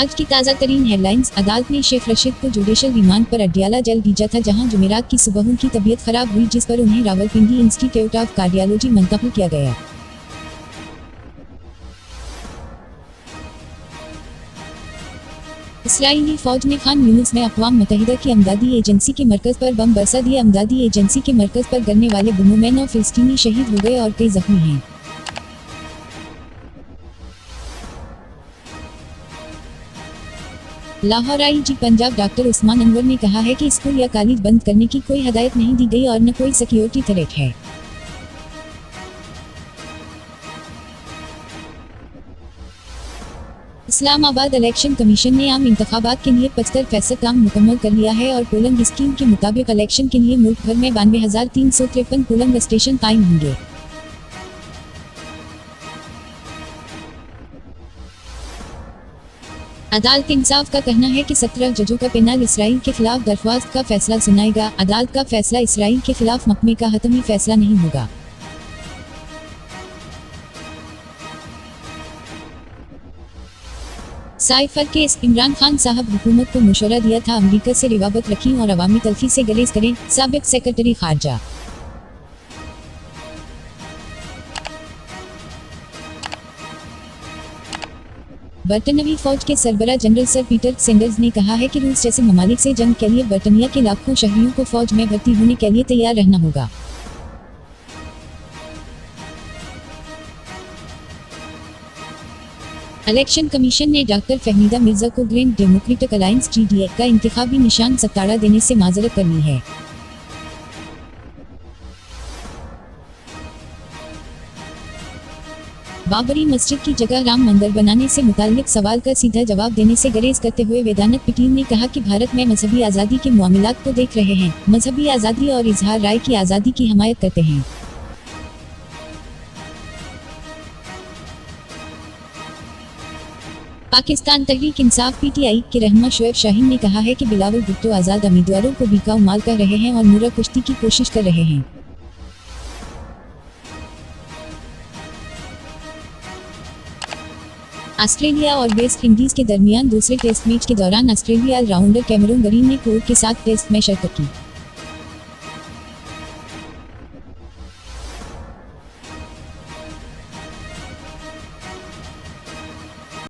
आज की ताज़ा तरीन हेडलाइंस। अदालत ने शेख रशीद को जुडिशल रिमांड पर अडयाला जेल भेजा था, जहां जुमेरात की सुबह उनकी तबीयत खराब हुई, जिस पर उन्हें रावलपिंडी इंस्टीट्यूट ऑफ कार्डियोलॉजी मुंतकिल किया गया। इसराइली फौज ने खान यूनिस में अक़वाम मुत्तहिदा की अमदादी एजेंसी के मरकज़ पर बम बरसा दिए। अमदादी एजेंसी के मरकज़ पर गिरने वाले बमों में 9 फ़िलिस्तीनी शहीद हो गए और कई जख्मी हैं। लाहौर आईजी पंजाब डॉक्टर उस्मान अनवर ने कहा है कि स्कूल या कॉलेज बंद करने की कोई हदायत नहीं दी गई और न कोई सिक्योरिटी थ्रेट है। इस्लामाबाद इलेक्शन कमीशन ने आम इंतखाबात के लिए 75% काम मुकम्मल कर लिया है और पोलिंग स्कीम के मुताबिक इलेक्शन के लिए मुल्क भर में 92,353 पोलिंग स्टेशन कायम होंगे। अदालत इंसाफ का कहना है कि 17 जजों का पैनल इसराइल के खिलाफ दरख्वास्त का फैसला सुनाएगा। अदालत का फैसला इसराइल के खिलाफ महकमे का हतमी फैसला नहीं होगा। Cipher case. इमरान खान साहब हुकूमत को मशवरा दिया था अमरीका से रिवाबत रखें और अवामी तल्फी से गलेज करें। साबिक सेक्रेटरी खारजा। बरतानवी फौज के सरबराह जनरल सर पीटर सेंडर्स ने कहा है कि रूस जैसे ममालिक से जंग के लिए बर्तानिया के लाखों शहरियों को फौज में भर्ती होने के लिए तैयार रहना होगा। इलेक्शन कमीशन ने डॉक्टर फहमीदा मिर्जा को ग्रैंड डेमोक्रेटिक अलायंस (GDA) का इंतखाबी निशान सत्ताड़ा देने से माजरत करनी है। बाबरी मस्जिद की जगह राम मंदिर बनाने से मुताल्लिक सवाल का सीधा जवाब देने से गरेज करते हुए वेदांत पटेल ने कहा कि भारत में मजहबी आज़ादी के मामलात को देख रहे हैं, मजहबी आज़ादी और इजहार राय की आज़ादी की हमायत करते हैं। पाकिस्तान तहरीक इंसाफ (PTI) के रहनुमा शोएब शाहीन ने कहा है कि बिलावल भुट्टो आज़ाद उम्मीदवारों को बिकाऊ माल कर रहे हैं और मुर्रा कुश्ती की कोशिश कर रहे हैं। ऑस्ट्रेलिया और वेस्ट इंडीज के दरमियान दूसरे टेस्ट मैच के दौरान ऑस्ट्रेलिया ऑलराउंडर कैमरून ग्रीन ने कोर के साथ टेस्ट में शिरकत की।